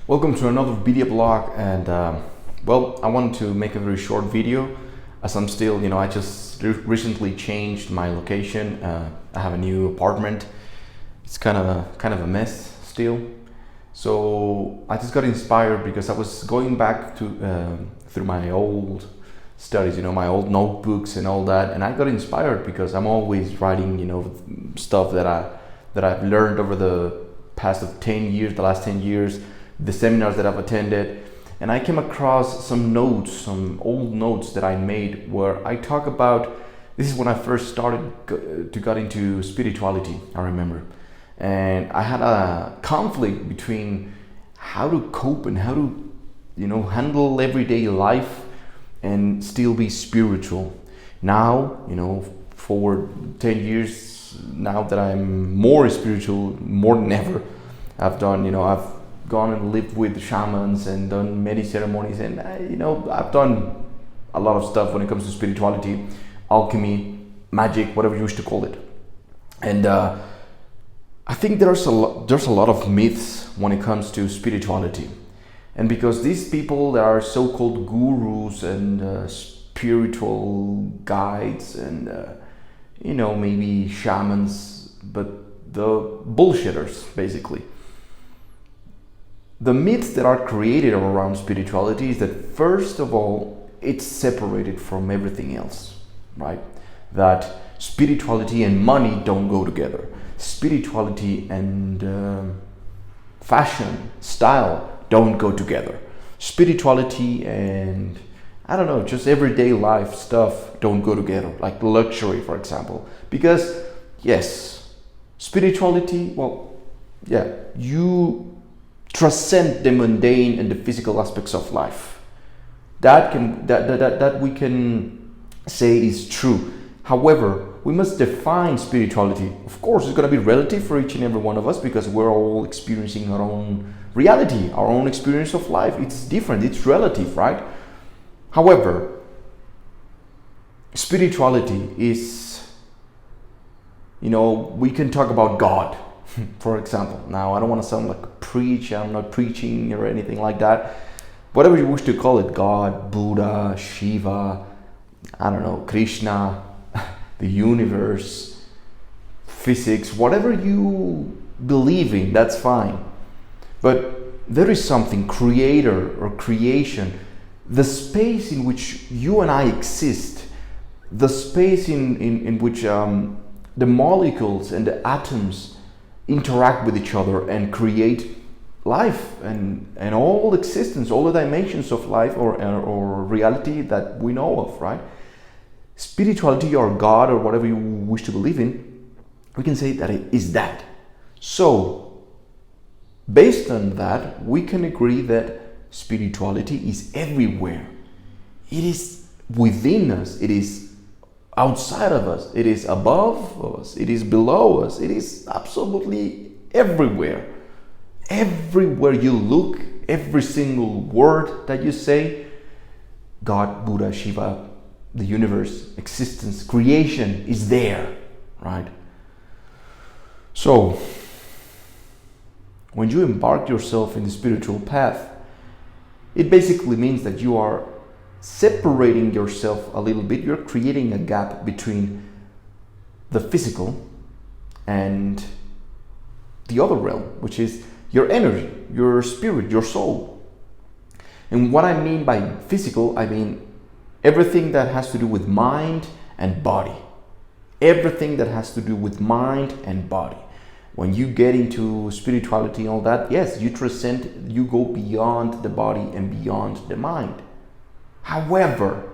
Welcome to another video blog, and well, I wanted to make a very short video as I'm still, I just recently changed my location. I have a new apartment. It's kind of a mess still. So I just got inspired because I was going back to through my old studies, my old notebooks and all that, and I got inspired because I'm always writing, stuff that I've learned over the past of 10 years, the last 10 years, the seminars that I've attended, and I came across some old notes that I made where I talk about, this is when I first started to get into spirituality, I remember. And I had a conflict between how to cope and how to, handle everyday life and still be spiritual. Now, for 10 years, now that I'm more spiritual, more than ever, I've gone and lived with shamans and done many ceremonies, and I've done a lot of stuff when it comes to spirituality, alchemy, magic, whatever you wish to call it. And I think there's a lot of myths when it comes to spirituality. And because these people that are so-called gurus and spiritual guides and maybe shamans, but the bullshitters basically. The myths that are created around spirituality is that, first of all, it's separated from everything else, right? That spirituality and money don't go together. Spirituality and fashion, style don't go together. Spirituality and, just everyday life stuff don't go together, like luxury, for example. Because, yes, spirituality, you transcend the mundane and the physical aspects of life. That we can say is true. However, we must define spirituality. Of course, it's going to be relative for each and every one of us because we're all experiencing our own reality, our own experience of life. It's different, it's relative, right? However, spirituality is, we can talk about God, for example. Now, I don't want to sound like a preacher, I'm not preaching or anything like that. Whatever you wish to call it, God, Buddha, Shiva, Krishna, the universe, physics, whatever you believe in, that's fine. But there is something, creator or creation, the space in which you and I exist, the space in which the molecules and the atoms interact with each other and create life and all existence, all the dimensions of life or reality that we know of, right? Spirituality or God or whatever you wish to believe in, we can say that it is that. So, based on that, we can agree that spirituality is everywhere. It is within us. It is outside of us. It is above us. It is below us. It is absolutely everywhere. Everywhere you look, every single word that you say, God, Buddha, Shiva, the universe, existence, creation is there, right? So, when you embark yourself in the spiritual path, it basically means that you are separating yourself a little bit. You're creating a gap between the physical and the other realm, which is your energy, your spirit, your soul. And what I mean by physical, I mean everything that has to do with mind and body. Everything that has to do with mind and body. When you get into spirituality and all that, yes, you transcend, you go beyond the body and beyond the mind. However,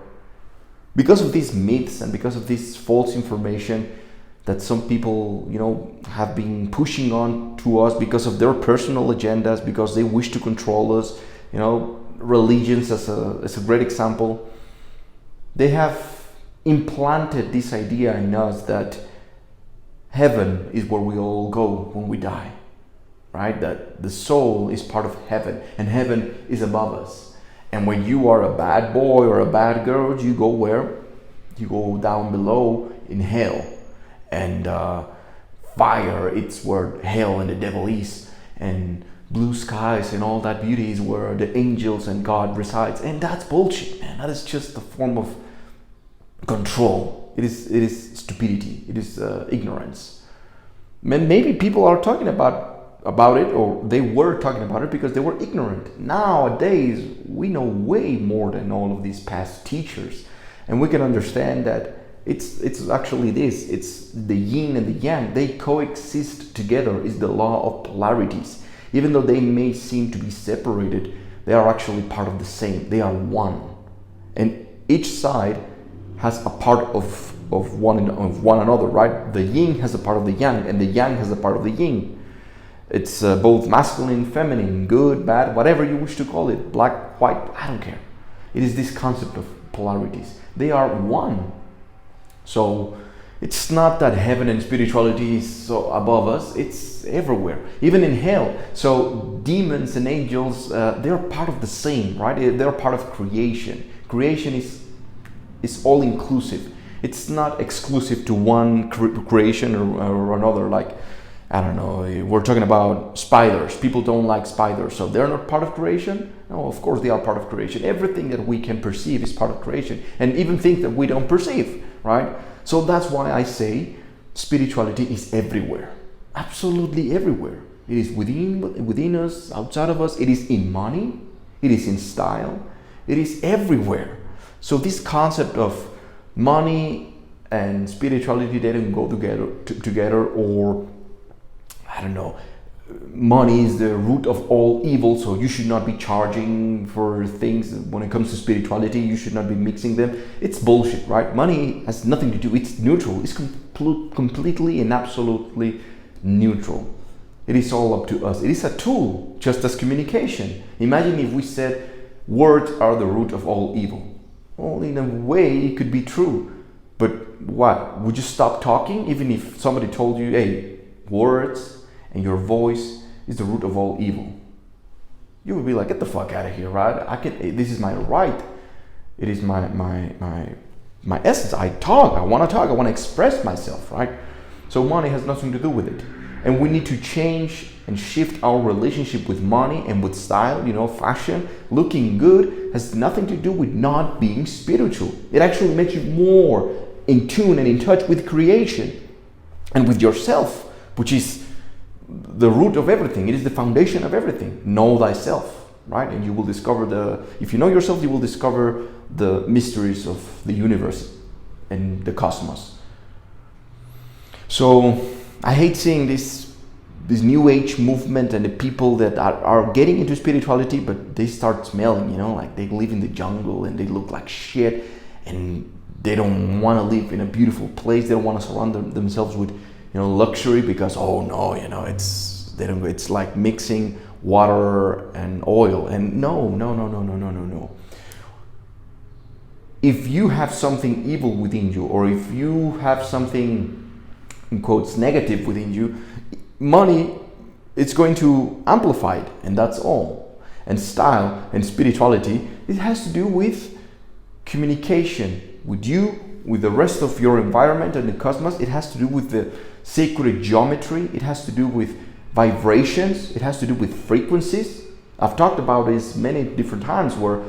because of these myths and because of this false information that some people, have been pushing on to us because of their personal agendas, because they wish to control us, religions as a great example, they have implanted this idea in us that heaven is where we all go when we die, right? That the soul is part of heaven and heaven is above us. And when you are a bad boy or a bad girl, you go where? You go down below in hell. And fire, it's where hell and the devil is. And blue skies and all that beauty is where the angels and God resides. And that's bullshit, man. That is just a form of control. It is stupidity. It is ignorance. Maybe people are talking about it, or they were talking about it because they were ignorant. Nowadays, we know way more than all of these past teachers, and we can understand that it's actually this. It's the yin and the yang. They coexist together. Is the law of polarities. Even though they may seem to be separated, they are actually part of the same. They are one, and each side has a part of one another, right? The yin has a part of the yang, and the yang has a part of the yin. It's both masculine, feminine, good, bad, whatever you wish to call it, black, white, I don't care. It is this concept of polarities. They are one. So it's not that heaven and spirituality is so above us, it's everywhere, even in hell. So demons and angels, they're part of the same, right? They're part of creation. Creation is all inclusive. It's not exclusive to one creation or another. Like, I don't know, we're talking about spiders. People don't like spiders, so they're not part of creation? No, of course they are part of creation. Everything that we can perceive is part of creation, and even things that we don't perceive, right? So that's why I say spirituality is everywhere. Absolutely everywhere. It is within us, outside of us. It is in money. It is in style. It is everywhere. So this concept of money and spirituality, they don't go together, or I don't know, money is the root of all evil, so you should not be charging for things. When it comes to spirituality, you should not be mixing them. It's bullshit, right? Money has nothing to do. It's neutral. It's completely and absolutely neutral. It is all up to us. It is a tool, just as communication. Imagine if we said words are the root of all evil. Well, in a way, it could be true. But what? Would you stop talking even if somebody told you, hey, words and your voice is the root of all evil? You would be like, get the fuck out of here, right? This is my right. It is my essence. I talk, I want to express myself, right? So money has nothing to do with it. And we need to change and shift our relationship with money and with style. Fashion, looking good has nothing to do with not being spiritual. It actually makes you more in tune and in touch with creation and with yourself, which is the root of everything. It is the foundation of everything. Know thyself, right? And you will discover if you know yourself, you will discover the mysteries of the universe and the cosmos. So I hate seeing this new age movement and the people that are getting into spirituality, but they start smelling, like they live in the jungle and they look like shit, and they don't want to live in a beautiful place. They don't want to surround themselves with luxury, because it's like mixing water and oil. And no. If you have something evil within you, or if you have something in quotes negative within you, money, it's going to amplify it, and that's all. And style and spirituality, it has to do with communication with you, with the rest of your environment and the cosmos. It has to do with the sacred geometry. It has to do with vibrations. It has to do with frequencies. I've talked about this many different times, where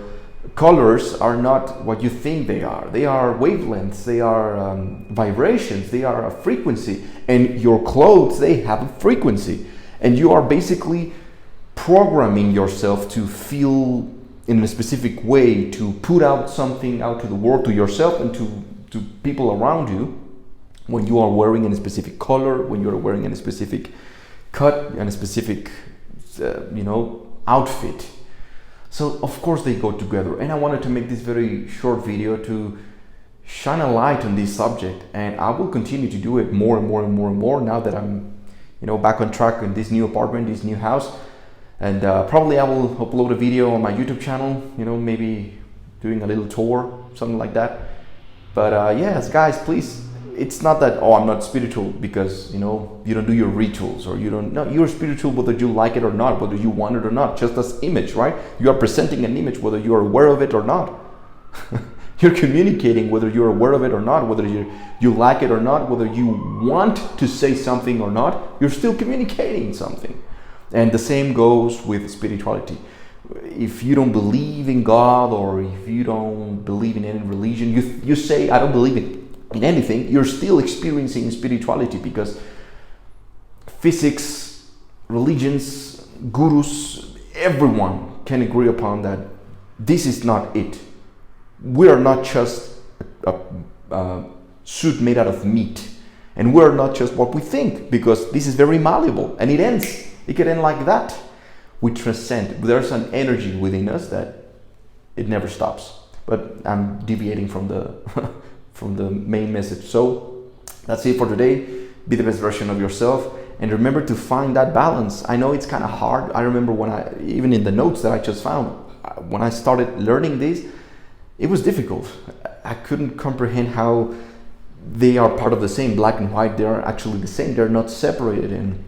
colors are not what you think they are. They are wavelengths, they are vibrations, they are a frequency. And your clothes, they have a frequency. And you are basically programming yourself to feel in a specific way, to put out something out to the world, to yourself and to people around you, when you are wearing a specific color, when you are wearing a specific cut and a specific outfit. So of course they go together, and I wanted to make this very short video to shine a light on this subject, and I will continue to do it more and more now that I'm back on track in this new apartment, this new house. And probably I will upload a video on my YouTube channel, maybe doing a little tour, something like that. But yes, guys, please, it's not that, I'm not spiritual because, you don't do your rituals, or you're spiritual whether you like it or not, whether you want it or not, just as image, right? You are presenting an image whether you are aware of it or not. You're communicating whether you're aware of it or not, whether you like it or not, whether you want to say something or not, you're still communicating something. And the same goes with spirituality. If you don't believe in God, or if you don't believe in any religion, you say, I don't believe in anything, you're still experiencing spirituality, because physics, religions, gurus, everyone can agree upon that this is not it. We are not just a suit made out of meat, and we're not just what we think, because this is very malleable, and it can end like that. We transcend. There's an energy within us that it never stops. But I'm deviating from the from the main message. So that's it for today. Be the best version of yourself, and remember to find that balance. I know it's kind of hard. I remember when even in the notes that I just found, when I started learning this, it was difficult. I couldn't comprehend how they are part of the same. Black and white, they are actually the same. They're not separated. And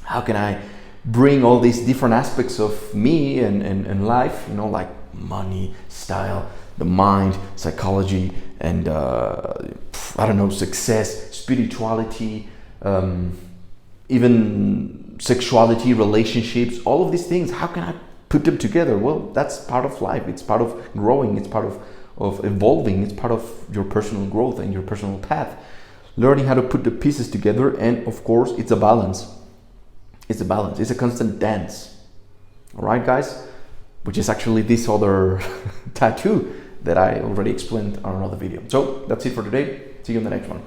how can I bring all these different aspects of me and life, like money, style, the mind, psychology, and success, spirituality, even sexuality, relationships, all of these things, how can I put them together? Well, that's part of life. It's part of growing. It's part of evolving. It's part of your personal growth and your personal path. Learning how to put the pieces together, and of course, it's a balance. It's a balance. It's a constant dance. All right, guys? Which is actually this other tattoo that I already explained on another video. So that's it for today. See you in the next one.